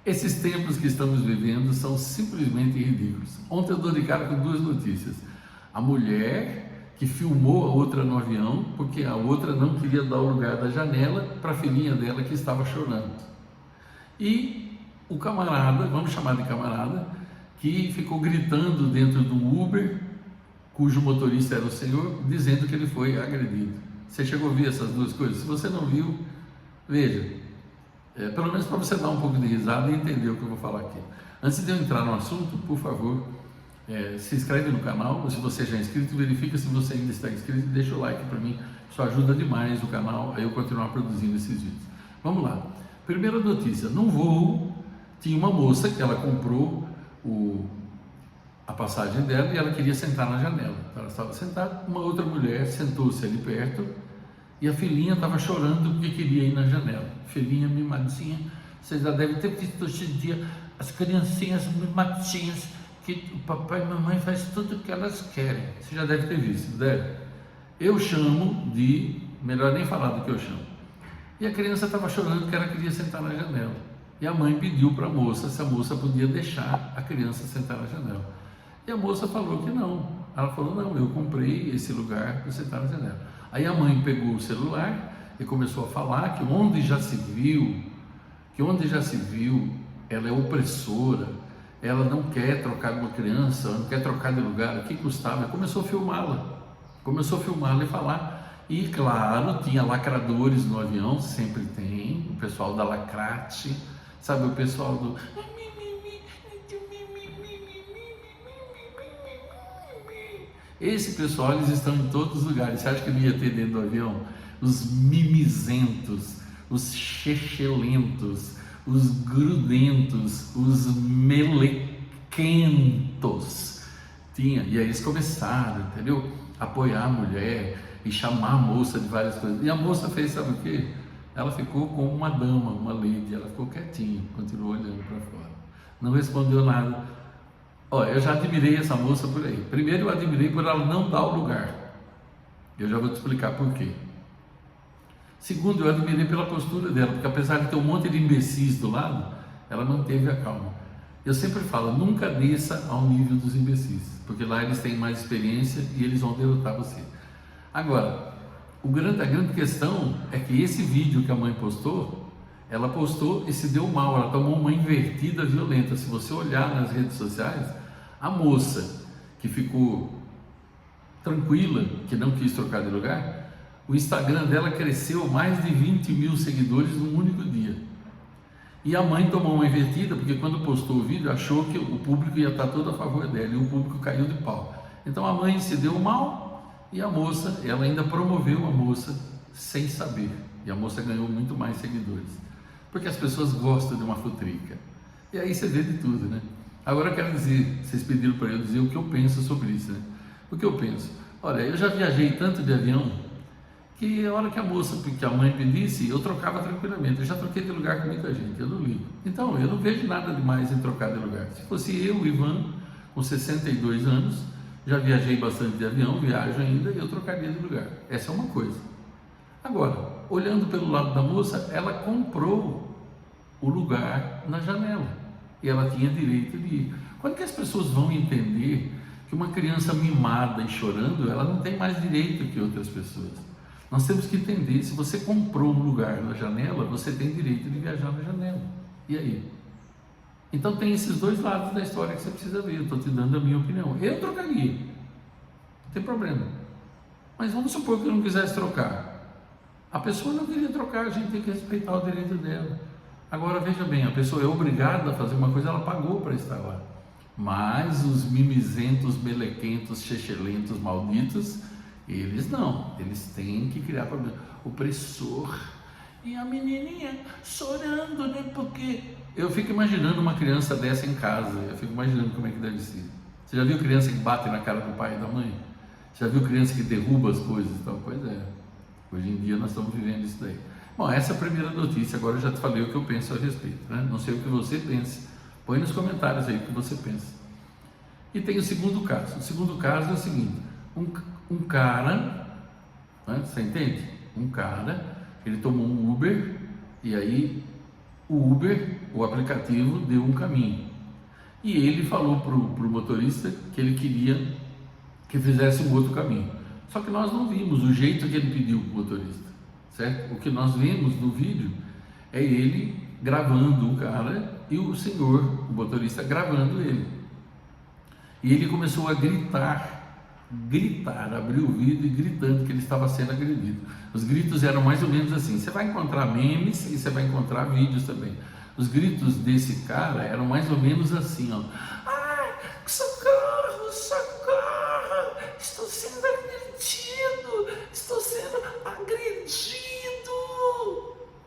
Esses tempos que estamos vivendo são simplesmente ridículos. Ontem eu dou de cara com duas notícias. A mulher que filmou a outra no avião porque a outra não queria dar o lugar da janela para a filhinha dela que estava chorando. E o camarada, vamos chamar de camarada, que ficou gritando dentro do Uber, cujo motorista era o senhor, dizendo que ele foi agredido. Você chegou a ver essas duas coisas? Se você não viu, veja. Pelo menos para você dar um pouco de risada e entender o que eu vou falar aqui. Antes de eu entrar no assunto, por favor, se inscreve no canal, ou se você já é inscrito, verifica se você ainda está inscrito e deixa o like para mim, isso ajuda demais o canal a eu continuar produzindo esses vídeos. Vamos lá. Primeira notícia, num voo tinha uma moça que ela comprou a passagem dela e ela queria sentar na janela. Ela estava sentada, uma outra mulher sentou-se ali perto e a filhinha estava chorando porque queria ir na janela. Filhinha mimadinha, vocês já devem ter visto hoje em dia as criancinhas mimadinhas que o papai e a mamãe faz tudo o que elas querem. Você já deve ter visto, deve? Eu chamo de, melhor nem falar do que eu chamo. E a criança estava chorando porque ela queria sentar na janela. E a mãe pediu para a moça se a moça podia deixar a criança sentar na janela. E a moça falou que não. Ela falou, não, eu comprei esse lugar para sentar na janela. Aí a mãe pegou o celular e começou a falar que onde já se viu, ela é opressora, ela não quer trocar de uma criança, não quer trocar de lugar, o que custava? Começou a filmá-la e falar. E claro, tinha lacradores no avião, sempre tem, o pessoal da lacrate, sabe, o pessoal do... Esse pessoal, eles estão em todos os lugares. Você acha que não ia ter dentro do avião? Os mimizentos, os chechelentos, os grudentos, os melequentos. Tinha, e aí eles começaram, entendeu? Apoiar a mulher e chamar a moça de várias coisas. E a moça fez, sabe o quê? Ela ficou como uma dama, uma lady, ela ficou quietinha, continuou olhando para fora. Não respondeu nada. Olha, eu já admirei essa moça por aí. Primeiro, eu admirei por ela não dar o lugar. Eu já vou te explicar por quê. Segundo, eu admirei pela postura dela, porque apesar de ter um monte de imbecis do lado, ela manteve a calma. Eu sempre falo, nunca desça ao nível dos imbecis, porque lá eles têm mais experiência e eles vão derrotar você. Agora, a grande questão é que esse vídeo que a mãe postou, ela postou e se deu mal, ela tomou uma invertida violenta. Se você olhar nas redes sociais, a moça que ficou tranquila, que não quis trocar de lugar, o Instagram dela cresceu mais de 20 mil seguidores num único dia. E a mãe tomou uma invertida, porque quando postou o vídeo, achou que o público ia estar todo a favor dela, e o público caiu de pau. Então a mãe se deu mal, e a moça, ela ainda promoveu a moça sem saber. E a moça ganhou muito mais seguidores. Porque as pessoas gostam de uma futrica. E aí você vê de tudo, né? Agora eu quero dizer, vocês pediram para eu dizer o que eu penso sobre isso, né? O que eu penso? Olha, eu já viajei tanto de avião que a hora que a moça, que a mãe pedisse, eu trocava tranquilamente. Eu já troquei de lugar com muita gente, eu não ligo. Então, eu não vejo nada demais em trocar de lugar. Se fosse eu, Ivan, com 62 anos, já viajei bastante de avião, viajo ainda, e eu trocaria de lugar. Essa é uma coisa. Agora, olhando pelo lado da moça, ela comprou o lugar na janela e ela tinha direito de ir. Quando que as pessoas vão entender que uma criança mimada e chorando, ela não tem mais direito que outras pessoas? Nós temos que entender, se você comprou um lugar na janela, você tem direito de viajar na janela. E aí? Então tem esses dois lados da história que você precisa ver. Eu estou te dando a minha opinião. Eu trocaria, não tem problema. Mas vamos supor que eu não quisesse trocar. A pessoa não queria trocar, a gente tem que respeitar o direito dela. Agora veja bem, a pessoa é obrigada a fazer uma coisa, ela pagou para estar lá. Mas os mimizentos, melequentos, chechelentos, malditos, eles não, eles têm que criar problema. Opressor. E a menininha chorando, né? Porque eu fico imaginando uma criança dessa em casa, eu fico imaginando como é que deve ser. Você já viu criança que bate na cara do pai e da mãe? Você já viu criança que derruba as coisas? Então, pois é. Hoje em dia nós estamos vivendo isso daí. Bom, essa é a primeira notícia, agora eu já te falei o que eu penso a respeito, né? Não sei o que você pensa, põe nos comentários aí o que você pensa. E tem o segundo caso. O segundo caso é o seguinte, um cara, né, você entende? Um cara, ele tomou um Uber e aí o Uber, o aplicativo, deu um caminho. E ele falou para o motorista que ele queria que fizesse um outro caminho. Só que nós não vimos o jeito que ele pediu para o motorista, certo? O que nós vemos no vídeo é ele gravando o cara e o senhor, o motorista, gravando ele. E ele começou a gritar, abriu o vídeo e gritando que ele estava sendo agredido. Os gritos eram mais ou menos assim. Você vai encontrar memes e você vai encontrar vídeos também. Os gritos desse cara eram mais ou menos assim, ó. Ai, socorro, socorro, estou sendo agredido, estou sendo agredido.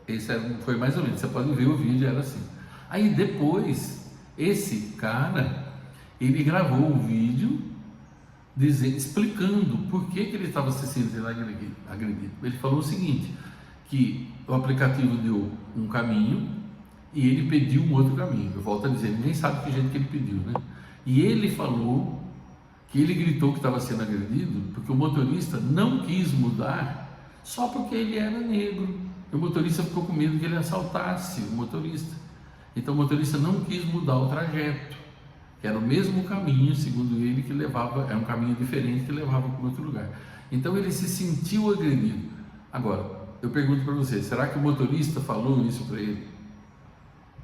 Esse foi mais ou menos, você pode ver o vídeo, era assim. Aí depois, esse cara, ele gravou um vídeo explicando por que ele estava se sentindo agredido. Ele falou o seguinte, que o aplicativo deu um caminho e ele pediu um outro caminho. Eu volto a dizer, ninguém sabe que jeito que ele pediu, né? E ele falou que ele gritou que estava sendo agredido porque o motorista não quis mudar só porque ele era negro. E o motorista ficou com medo que ele assaltasse o motorista. Então o motorista não quis mudar o trajeto, que era o mesmo caminho, segundo ele, que levava, era um caminho diferente que levava para outro lugar. Então ele se sentiu agredido. Agora, eu pergunto para você, será que o motorista falou isso para ele?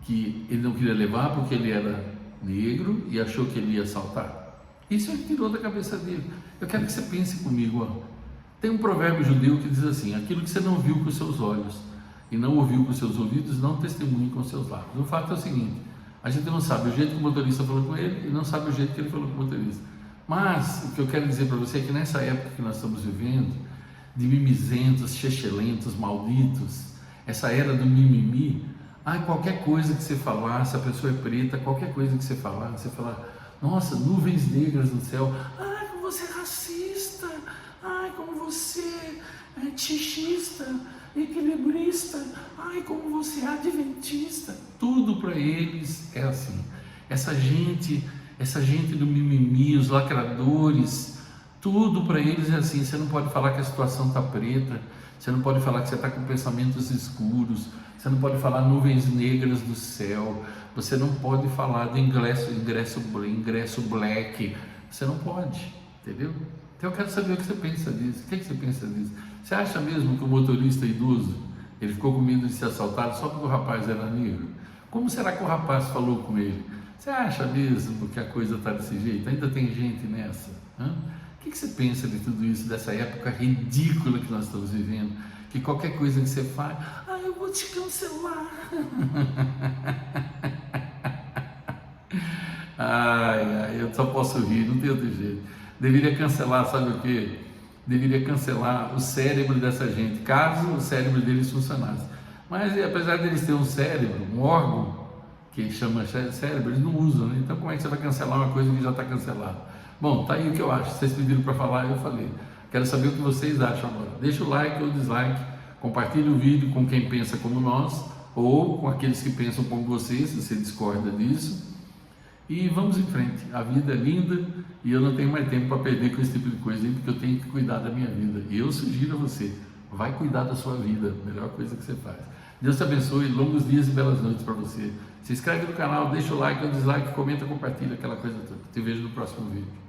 Que ele não queria levar porque ele era negro e achou que ele ia assaltar? Isso ele tirou da cabeça dele. Eu quero que você pense comigo, ó. Tem um provérbio judeu que diz assim, aquilo que você não viu com os seus olhos e não ouviu com os seus ouvidos, não testemunhe com os seus lábios. O fato é o seguinte, a gente não sabe o jeito que o motorista falou com ele e não sabe o jeito que ele falou com o motorista. Mas o que eu quero dizer para você é que nessa época que nós estamos vivendo, de mimizentos, chechelentos, malditos, essa era do mimimi, qualquer coisa que você falar, se a pessoa é preta, qualquer coisa que você falar, nossa, nuvens negras no céu, como você é racista, como você é tichista, equilibrista, como você é adventista. Tudo para eles é assim. Essa gente do mimimi, os lacradores, tudo para eles é assim. Você não pode falar que a situação está preta, você não pode falar que você está com pensamentos escuros, você não pode falar nuvens negras do céu, você não pode falar de ingresso black, você não pode, entendeu? Então eu quero saber o que você pensa disso. O que você pensa disso? Você acha mesmo que o motorista idoso, ele ficou com medo de ser assaltado só porque o rapaz era negro? Como será que o rapaz falou com ele? Você acha mesmo que a coisa está desse jeito? Ainda tem gente nessa? O que você pensa de tudo isso, dessa época ridícula que nós estamos vivendo? Que qualquer coisa que você faz, eu vou te cancelar. Eu só posso rir, não tem outro jeito. Deveria cancelar, sabe o quê? Deveria cancelar o cérebro dessa gente, caso o cérebro deles funcionasse. Mas apesar deles terem um cérebro, um órgão que chama cérebro, eles não usam, né? Então como é que você vai cancelar uma coisa que já está cancelada? Bom, tá aí o que eu acho. Vocês pediram para falar, eu falei. Quero saber o que vocês acham agora. Deixa o like ou dislike, compartilhe o vídeo com quem pensa como nós, ou com aqueles que pensam como você, se você discorda disso. E vamos em frente. A vida é linda e eu não tenho mais tempo para perder com esse tipo de coisa aí, porque eu tenho que cuidar da minha vida. E eu sugiro a você, vai cuidar da sua vida, melhor coisa que você faz. Deus te abençoe, longos dias e belas noites para você. Se inscreve no canal, deixa o like ou dislike, comenta, compartilha, aquela coisa toda. Te vejo no próximo vídeo.